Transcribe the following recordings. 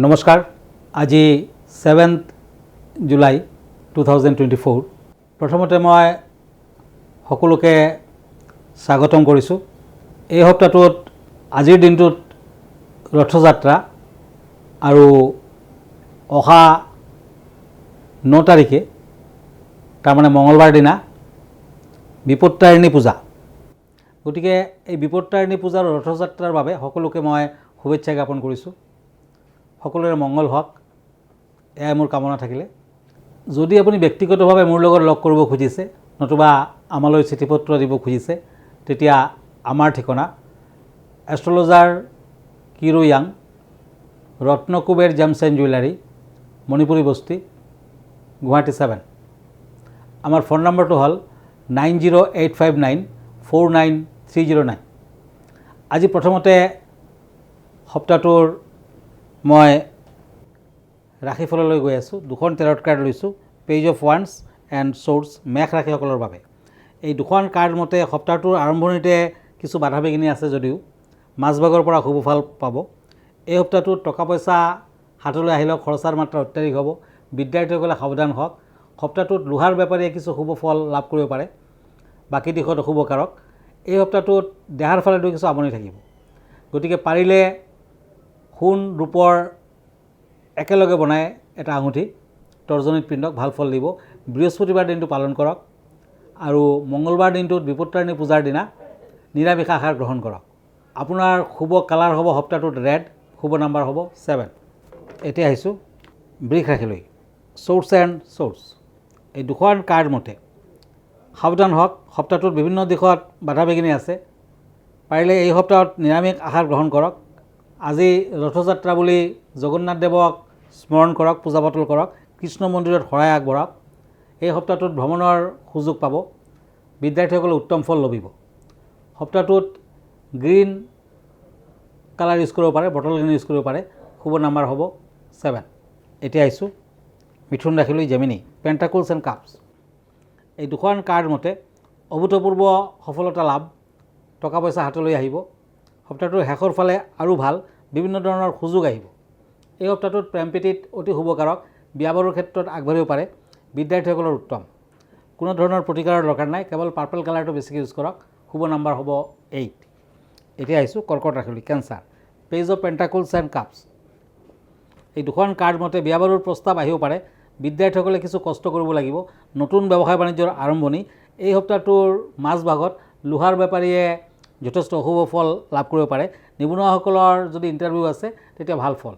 নমস্কাৰ আজি 7 জুলাই 2024 প্ৰথমতে মই সকলোকে স্বাগতম কৰিছোঁ। এই সপ্তাহটোত আজিৰ দিনটোত ৰথযাত্ৰা আৰু অহা 9 তাৰিখে তাৰমানে মঙলবাৰ দিনা বিপত্তাৰিণী পূজা। গতিকে এই বিপত্তাৰিণী পূজাৰ ৰথযাত্ৰাৰ বাবে সকলোকে মই শুভেচ্ছা জ্ঞাপন কৰিছোঁ। সকলোৰে মংগল হওক, এয়াই মোৰ কামনা থাকিলে। যদি আপুনি ব্যক্তিগতভাৱে মোৰ লগত লগ কৰিব খুজিছে নতুবা আমালৈ চিঠি পত্ৰ দিব খুজিছে, তেতিয়া আমাৰ ঠিকনা astrologer Kiro Yang, Ratnakuber gems and jewellery, Manipuri Basti, Guwahati 7। আমাৰ ফোন নম্বৰটো হ'ল 9085949309। আজি প্ৰথমতে সপ্তাহটোৰ মই ৰাশিফললৈ গৈ আছোঁ। দুখন টেৰট কাৰ্ড লৈছোঁ, পেজ অফ ওৱান্স এণ্ড ছৰ্ডছ, মেষ ৰাশিসকলৰ বাবে। এই দুখন কাৰ্ড মতে সপ্তাহটোৰ আৰম্ভণিতে কিছু বাধা বিঘিনি আছে যদিও মাজভাগৰ পৰা শুভ ফল পাব। এই সপ্তাহটোত টকা পইচা হাতলৈ আহিলেও খৰচাৰ মাত্ৰা অত্যাধিক হ'ব। বিদ্যাৰ্থীসকলে সাৱধান হওক। সপ্তাহটোত লোহাৰ বেপাৰীয়ে কিছু শুভ ফল লাভ কৰিব পাৰে, বাকী দিশত অশুভকাৰক। এই সপ্তাহটোত দেহাৰ ফালেতো কিছু আমনি থাকিব। গতিকে পাৰিলে সোণ ৰূপৰ একেলগে বনাই এটা আঙুঠি তৰ্জনীত পিন্ধক, ভাল ফল দিব। বৃহস্পতিবাৰ দিনটো পালন কৰক আৰু মঙলবাৰ দিনটোত বিপত্তাৰিণী পূজাৰ দিনা নিৰামিষ আহাৰ গ্ৰহণ কৰক। আপোনাৰ শুভ কালাৰ হ'ব সপ্তাহটোত ৰেড, শুভ নাম্বাৰ হ'ব 7। এতিয়া আহিছোঁ বৃষ ৰাশিলৈ। ছৰ্ডছ এণ্ড ছৰ্ডছ, এই দুখন কাৰ্ড মতে সাৱধান হওক। সপ্তাহটোত বিভিন্ন দিশত বাধা বিঘিনি আছে। পাৰিলে এই সপ্তাহত নিৰামিষ আহাৰ গ্ৰহণ কৰক। আজি ৰথযাত্ৰা বুলি জগন্নাথ দেৱক স্মৰণ কৰক, পূজা পাতল কৰক, কৃষ্ণ মন্দিৰত শৰাই আগবঢ়াওক। এই সপ্তাহটোত ভ্ৰমণৰ সুযোগ পাব। বিদ্যাৰ্থীসকলে উত্তম ফল লভিব। সপ্তাহটোত গ্ৰীণ কালাৰ ইউজ কৰিব পাৰে, বটল গ্ৰীণ ইউজ কৰিব পাৰে। শুভ নাম্বাৰ হ'ব 7। এতিয়া আহিছোঁ মিথুন ৰাশিলৈ, জেমিনি, পেণ্টাকুলছ এণ্ড কাপছ। এই দুখন কাৰ্ড মতে অভূতপূৰ্ব সফলতা লাভ, টকা পইচা হাতলৈ আহিব। সপ্তাহটোৰ শেষৰ ফালে আৰু ভাল, বিভিন্ন ধৰণৰ সুযোগ আহিব। এই সপ্তাহটোত প্ৰেম প্ৰীতিত অতি শুভকাৰক, বিয়া বাৰুৰ ক্ষেত্ৰত আগবাঢ়িব পাৰে। বিদ্যাৰ্থীসকলৰ উত্তম। কোনো ধৰণৰ প্ৰতিকাৰৰ দৰকাৰ নাই, কেৱল পাৰ্পল কালাৰটো বেছিকৈ ইউজ কৰক। শুভ নাম্বাৰ হ'ব 8। এতিয়া আহিছোঁ কৰ্কট ৰাশিলৈ, cancer, page of pentacles and cups. এই দুখন কাৰ্ড মতে বিয়া বাৰুৰ প্ৰস্তাৱ আহিব পাৰে। বিদ্যাৰ্থীসকলে কিছু কষ্ট কৰিব লাগিব। নতুন ব্যৱসায় বাণিজ্যৰ আৰম্ভণি। এই সপ্তাহটোৰ মাজভাগত লোহাৰ বেপাৰীয়ে যথেষ্ট অশুভ ফল লাভ কৰিব পাৰে। নিবনুৱাসকলৰ যদি ইণ্টাৰভিউ আছে তেতিয়া ভাল ফল।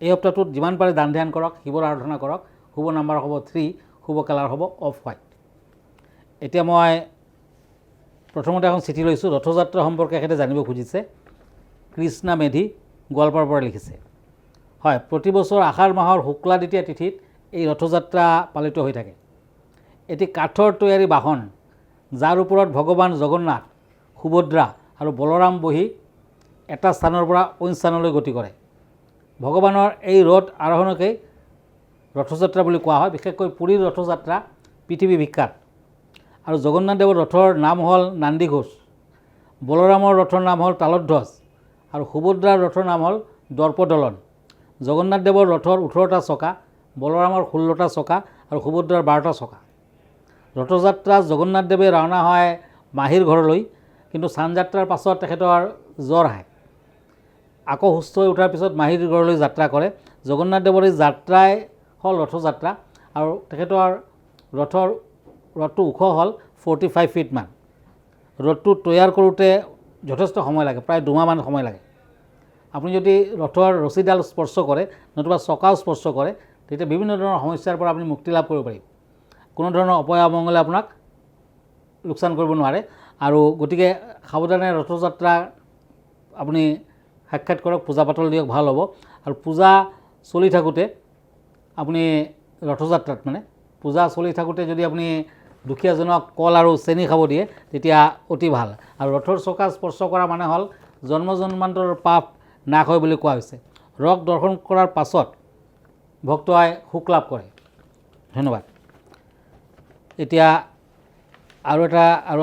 এই সপ্তাহটোত যিমান পাৰে দান ধ্যান কৰক, শিৱৰ আৰাধনা কৰক। শুভ নাম্বাৰ হ'ব 3, শুভ কালাৰ হ'ব অফ হোৱাইট। এতিয়া মই প্ৰথমতে এখন চিঠি লৈছোঁ। ৰথযাত্ৰা সম্পৰ্কে এখেতে জানিব খুজিছে। কৃষ্ণা মেধি, গোৱালপাৰাৰ পৰা লিখিছে। হয়, প্ৰতি বছৰ আহাৰ মাহৰ শুক্লা দ্বিতীয়া তিথিত এই ৰথযাত্ৰা পালিত হৈ থাকে। এটি কাঠৰ তৈয়াৰী বাহন, যাৰ ওপৰত ভগৱান জগন্নাথ, সুভদ্ৰা আৰু বলৰাম বহি এটা স্থানৰ পৰা অইন স্থানলৈ গতি কৰে। ভগৱানৰ এই ৰথ আৰোহণকেই ৰথযাত্ৰা বুলি কোৱা হয়। বিশেষকৈ পুৰীৰ ৰথযাত্ৰা পৃথিৱী বিখ্যাত। আৰু জগন্নাথ দেৱৰ ৰথৰ নাম হ'ল নান্দিঘোষ, বলৰামৰ ৰথৰ নাম হ'ল তালধ্বজ আৰু সুভদ্ৰাৰ ৰথৰ নাম হ'ল দৰ্পদলন। জগন্নাথ দেৱৰ ৰথৰ 18টা চকা, বলৰামৰ 16টা চকা আৰু সুভদ্ৰাৰ 12টা চকা। ৰথযাত্ৰাত জগন্নাথ দেৱে ৰাওনা হয় মাহীৰ ঘৰলৈ, কিন্তু স্নানযাত্ৰাৰ পাছত তেখেতৰ জ্বৰ আহে। আকৌ সুস্থ হৈ উঠাৰ পিছত মাহীৰ ঘৰলৈ যাত্ৰা কৰে। জগন্নাথ দেৱৰ এই যাত্ৰাই হ'ল ৰথযাত্ৰা আৰু তেখেতৰ ৰথটো ওখ হ'ল 45 ফিটমান। ৰথটো তৈয়াৰ কৰোঁতে যথেষ্ট সময় লাগে, প্ৰায় 2 মাহমান সময় লাগে। আপুনি যদি ৰথৰ ৰছীডাল স্পৰ্শ কৰে নতুবা চকাও স্পৰ্শ কৰে তেতিয়া বিভিন্ন ধৰণৰ সমস্যাৰ পৰা আপুনি মুক্তি লাভ কৰিব পাৰিব। কোনো ধৰণৰ অপয়া অমংগলে আপোনাক লোকচান কৰিব নোৱাৰে। আৰু গতিকে সাৱধানে ৰথযাত্ৰা আপুনি সাক্ষাৎ কৰক, পূজা পাতল দিয়ক, ভাল হ'ব। আৰু পূজা চলি থাকোঁতে আপুনি ৰথযাত্ৰাত পূজা চলি থাকোঁতে যদি আপুনি দুখীয়াজনক কল আৰু চেনি খাব দিয়ে তেতিয়া অতি ভাল। আৰু ৰথৰ চকা স্পৰ্শ কৰা মানে হ'ল জন্ম জন্মান্তৰৰ পাপ নাশ হয় বুলি কোৱা হৈছে। ৰথ দৰ্শন কৰাৰ পাছত ভক্তই সুখ লাভ কৰে। ধন্যবাদ। এতিয়া আৰু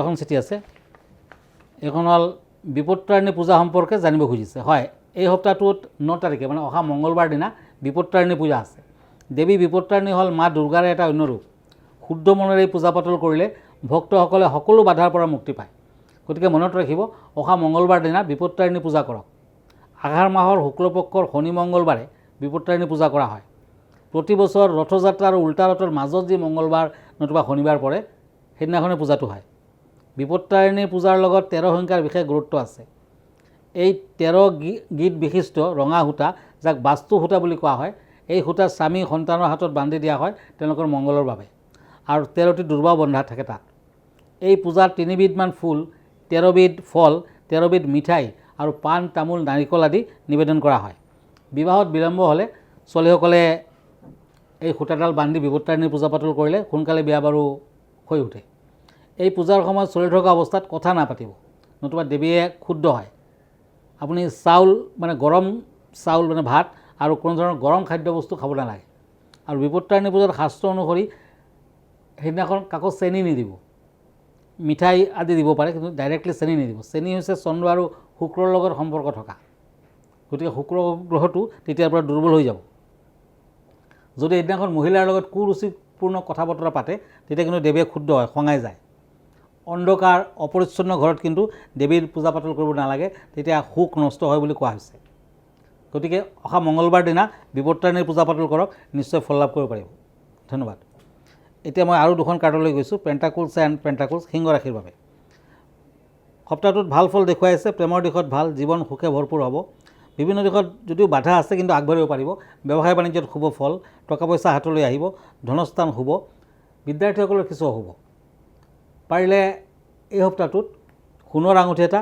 এখন চিঠি আছে। এইখন হ'ল বিপত্তাৰিণী পূজা সম্পৰ্কে জানিব খুজিছে। হয়, এই সপ্তাহটোত 9 তাৰিখে মানে অহা মঙ্গলবাৰ দিনা বিপত্তাৰিণী পূজা আছে। দেৱী বিপত্তাৰিণী হ'ল মা দুৰ্গাৰ এটা অন্য ৰূপ। শুদ্ধ মনেৰে এই পূজা পাতল কৰিলে ভক্তসকলে সকলো বাধাৰ পৰা মুক্তি পায়। গতিকে মনত ৰাখিব, অহা মঙ্গলবাৰ দিনা বিপত্তাৰিণী পূজা কৰক। আঘাৰ মাহৰ শুক্লপক্ষৰ শনি মঙ্গলবাৰে বিপত্তাৰিণী পূজা কৰা হয়। প্ৰতি বছৰ ৰথযাত্ৰা আৰু উল্টা ৰথৰ মাজত যি মঙ্গলবাৰ নতুবা শনিবাৰ পৰে সেইদিনাখনে পূজাটো হয়। বিপত্তাৰিণী পূজাৰ লগত 13 সংখ্যাৰ বিশেষ গুৰুত্ব আছে। এই 13 গীত বিশিষ্ট ৰঙা সূতা, যাক বাস্তু সূতা বুলি কোৱা হয়, এই সূতা স্বামী সন্তানৰ হাতত বান্ধি দিয়া হয় তেওঁলোকৰ মংগলৰ বাবে, আৰু 13টি দুৰ্বাও বন্ধা থাকে তাত। এই পূজাত 3 বিধমান ফুল, 13 বিধ ফল, 13 বিধ মিঠাই আৰু পাণ, তামোল, নাৰিকল আদি নিবেদন কৰা হয়। বিবাহত বিলম্ব হ'লে ছোৱালীসকলে এই সূতাডাল বান্ধি বিপত্তাৰিণীৰ পূজা পাতল কৰিলে সোনকালে বিয়া বাৰু হৈ উঠে। এই পূজাৰ সময়ত চলি থকা অৱস্থাত কথা নাপাতিব, নতুবা দেৱীয়ে ক্ষুব্ধ হয়। আপুনি চাউল মানে গৰম চাউল মানে ভাত আৰু কোনো ধৰণৰ গৰম খাদ্যবস্তু খাব নালাগে। আৰু বিপত্তাৰিণী পূজাত শাস্ত্ৰ অনুসৰি সেইদিনাখন কাকো চেনি নিদিব। মিঠাই আদি দিব পাৰে, কিন্তু ডাইৰেক্টলি চেনি নিদিব। চেনি হৈছে চন্দ্ৰ আৰু শুক্ৰৰ লগত সম্পৰ্ক থকা, গতিকে শুক্ৰ গ্ৰহটো তেতিয়াৰ পৰা দুৰ্বল হৈ যাব। যদি এইদিনাখন মহিলাৰ লগত কুৰুচিপূৰ্ণ কথা বতৰা পাতে তেতিয়া কিন্তু দেৱীয়ে ক্ষুব্ধ হয়, খঙাই যায়। অন্ধকাৰ অপৰিচ্ছন্ন ঘৰত কিন্তু দেৱীৰ পূজা পাতল কৰিব নালাগে, তেতিয়া সুখ নষ্ট হয় বুলি কোৱা হৈছে। গতিকে অহা মঙ্গলবাৰ দিনা বিপত্তাৰিণীৰ পূজা পাতল কৰক, নিশ্চয় ফল লাভ কৰিব পাৰিব। ধন্যবাদ। এতিয়া মই আৰু 2খন কাৰ্ডলৈ গৈছোঁ, পেণ্টাকুলছ এণ্ড পেণ্টাকুলছ, সিংহ ৰাশিৰ বাবে। সপ্তাহটোত ভাল ফল দেখুৱাই আছে। প্ৰেমৰ দিশত ভাল, জীৱন সুখে ভৰপূৰ হ'ব। বিভিন্ন দিশত যদিও বাধা আছে কিন্তু আগবাঢ়িব পাৰিব। ব্যৱসায় বাণিজ্যত শুভ ফল, টকা পইচা হাতলৈ আহিব, ধনস্থান শুভ। বিদ্যাৰ্থীসকলৰ কিছু অশুভ। পাৰিলে এই সপ্তাহটোত সোণৰ আঙুঠি এটা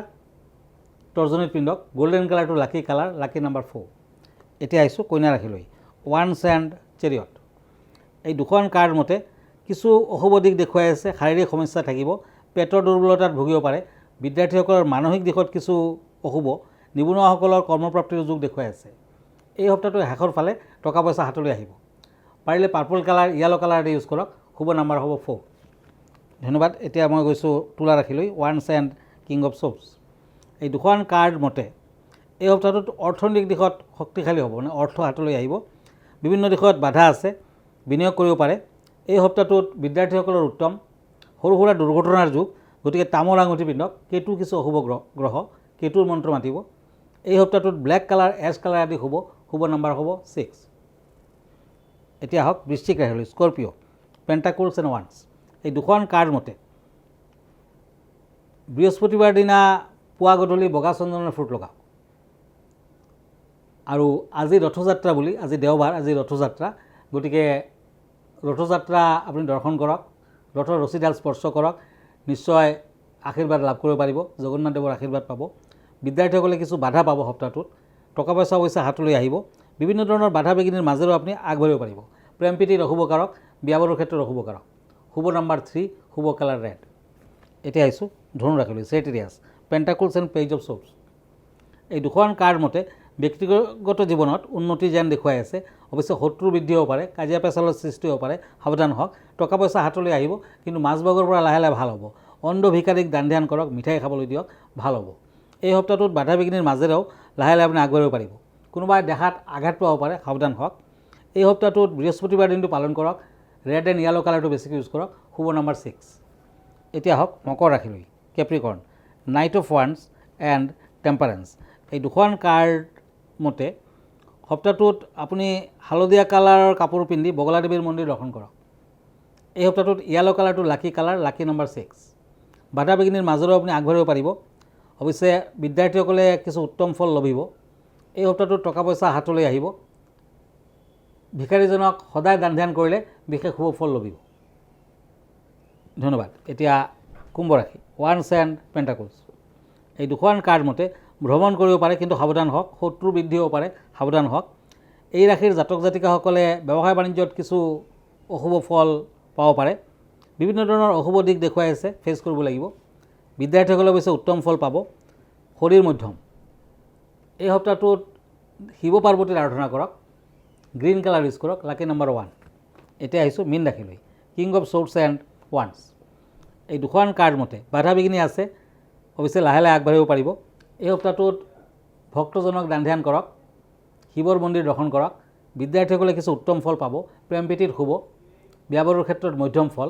তৰ্জনীত পিন্ধক। গোল্ডেন কালাৰটো লাকি কালাৰ, লাকি নাম্বাৰ 4। এতিয়া আহিছোঁ কন্যা ৰাশিলৈ। ওৱান্স এণ্ড চেৰিয়ট। এই 2খন কাৰ্ড মতে কিছু অশুভ দিশ দেখুৱাই আছে। শাৰীৰিক সমস্যা থাকিব, পেটৰ দুৰ্বলতাত ভুগিব পাৰে। বিদ্যাৰ্থীসকলৰ মানসিক দিশত কিছু অশুভ, নিবনুৱাসকলৰ কৰ্মপ্ৰাপ্তিৰ যোগ দেখুৱাই আছে। এই সপ্তাহটোৰ শেষৰ ফালে টকা পইচা হাতলৈ আহিব। পাৰিলে পাৰ্পল কালাৰ, য়েলো কালাৰ আদি ইউজ কৰক। শুভ নাম্বাৰ হ'ব 4। ধন্যবাদ। এতিয়া মই গৈছোঁ তুলা ৰাশিলৈ। ওৱান্স এণ্ড কিং অফ শ্ব'পছ। এই 2খন কাৰ্ড মতে এই সপ্তাহটোত অৰ্থনৈতিক দিশত শক্তিশালী হ'ব, মানে অৰ্থ হাতলৈ আহিব। বিভিন্ন দিশত বাধা আছে, বিনিয়োগ কৰিব পাৰে। এই সপ্তাহটোত বিদ্যাৰ্থীসকলৰ উত্তম, সৰু সুৰা দুৰ্ঘটনাৰ যুগ, গতিকে তামৰ আঙুঠি পিন্ধক। কেতু কিছু অশুভ গ্ৰহ, কেতুৰ মন্ত্ৰ মাতিব। এই সপ্তাহটোত ব্লেক কালাৰ, এছ কালাৰ আদি শুভ। শুভ নাম্বাৰ হ'ব 6। এতিয়া আহক বৃশ্চিক ৰাশিলৈ। স্কৰপিঅ', পেণ্টাকুলছ এণ্ড ওৱান্স। এই 2খন কাৰ্ড মতে বৃহস্পতিবাৰ দিনা পুৱা গধূলি বগা চন্দনৰ ফুট লগাওক। আৰু আজি ৰথযাত্ৰা বুলি, আজি দেওবাৰ, আজি ৰথযাত্ৰা, গতিকে ৰথযাত্ৰা আপুনি দৰ্শন কৰক, ৰথৰ ৰছীডাল স্পৰ্শ কৰক, নিশ্চয় আশীৰ্বাদ লাভ কৰিব পাৰিব, জগন্নাথ দেৱৰ আশীৰ্বাদ পাব। বিদ্যাৰ্থীসকলে কিছু বাধা পাব সপ্তাহটোত, টকা পইচা অৱশ্যে হাতলৈ আহিব। বিভিন্ন ধৰণৰ বাধা বিঘিনিৰ মাজেৰেও আপুনি আগবাঢ়িব পাৰিব। প্ৰেম প্ৰীতিৰ অশুভ কাৰক, বিয়া বাৰুৰ ক্ষেত্ৰত অশুভ কাৰক। শুভ নাম্বাৰ 3, শুভ কালাৰ ৰেড। এতিয়া আহিছোঁ ধনু ৰাশিলৈ। চেটিৰিয়াছ, পেণ্টাকুলছ এণ্ড পেজ অফ শ্ব'পছ। এই 2খন কাৰ্ড মতে ব্যক্তিগত জীৱনত উন্নতি যেন দেখুৱাই আছে। অৱশ্যে শত্ৰু বৃদ্ধি হ'ব পাৰে, কাজিয়া পেচালৰ সৃষ্টি হ'ব পাৰে, সাৱধান হওক। টকা পইচা হাতলৈ আহিব, কিন্তু মাজভাগৰ পৰা লাহে লাহে ভাল হ'ব। অন্ধ ভিকাৰীক দান ধ্যান কৰক, মিঠাই খাবলৈ দিয়ক, ভাল হ'ব। এই সপ্তাহটোত বাধা বিঘিনিৰ মাজেৰেও লাহে লাহে আপুনি আগবাঢ়িব পাৰিব। কোনোবাই দেখাত আঘাত পাব পাৰে, সাৱধান হওক। এই সপ্তাহটোত বৃহস্পতিবাৰ দিনটো পালন কৰক। ৰেড এণ্ড য়েলো কালাৰটো বেছিকৈ ইউজ কৰক। শুভ নাম্বাৰ 6। এতিয়া আহক মকৰ ৰাশিলৈ। কেপ্ৰিকৰ্ণ, নাইট অফ ওৱান্স এণ্ড টেম্পাৰেন্স। এই 2খন কাৰ্ড মতে সপ্তাহটোত আপুনি হালধীয়া কালাৰৰ কাপোৰ পিন্ধি বগলা দেৱীৰ মন্দিৰ দৰ্শন কৰক। এই সপ্তাহটোত য়েলো কালাৰটো লাকি কালাৰ, লাকি নাম্বাৰ 6। বাধা বিঘিনিৰ মাজেৰেও আপুনি আগবাঢ়িব পাৰিব। অৱশ্যে বিদ্যাৰ্থীসকলে কিছু উত্তম ফল লভিব। এই সপ্তাহটোত টকা পইচা হাতলৈ আহিব। ভিকাৰীজনক সদায় দান ধ্যান কৰিলে বিশেষ শুভ ফল লভিব। ধন্যবাদ। এতিয়া কুম্ভ ৰাশি। ওৱান্স এণ্ড পেণ্টাকুলছ। এই 2খন কাৰ্ড মতে ভ্ৰমণ কৰিব পাৰে, কিন্তু সাৱধান হওক। শত্ৰু বৃদ্ধি হ'ব পাৰে, সাৱধান হওক। এই ৰাশিৰ জাতক জাতিকাসকলে ব্যৱসায় বাণিজ্যত কিছু অশুভ ফল পাব পাৰে। বিভিন্ন ধৰণৰ অশুভ দিশ দেখুৱাই আছে, ফেচ কৰিব লাগিব। বিদ্যাৰ্থীসকলে অৱশ্যে উত্তম ফল পাব। শৰীৰ মধ্যম। এই সপ্তাহটোত শিৱ পাৰ্বতীৰ আৰাধনা কৰক। গ্ৰীণ কালাৰ ইউজ কৰক। Lucky number 1। এতিয়া আহিছোঁ মীন ৰাশিলৈ। কিং অফ শ্বৰ্টছ এণ্ড ওৱান্স। এই 2খন কাৰ্ড মতে বাধা বিঘিনি আছে, অৱশ্যে লাহে লাহে আগবাঢ়িব পাৰিব। এই সপ্তাহটোত ভক্তজনক দান ধ্যান কৰক, শিৱৰ মন্দিৰ দৰ্শন কৰক। বিদ্যাৰ্থীসকলে কিছু উত্তম ফল পাব, প্ৰেম প্ৰীতিত শুভ, বিয়া বাৰুৰ ক্ষেত্ৰত মধ্যম ফল,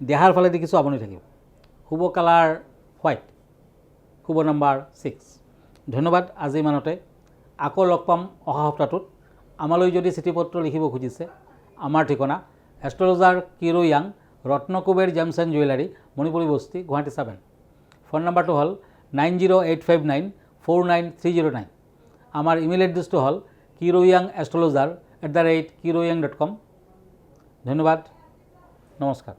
দেহাৰ ফালেদি কিছু আমনি থাকিব। শুভ কালাৰ হোৱাইট, শুভ নম্বৰ 6। ধন্যবাদ। আজি ইমানতে, আকৌ লগ পাম অহা সপ্তাহটোত। আমালৈ যদি চিঠি পত্ৰ লিখিব খুজিছে, আমাৰ ঠিকনা astrologer Kiro Yang, Ratnakuber gems and jewellery, Manipuri Basti, Guwahati 7। Phone নম্বৰটো হ'ল 9085949309। আমাৰ ইমেইল এড্ৰেছটো হ'ল kiroyangastrologer@kiroyang.com। ধন্যবাদ, নমস্কাৰ।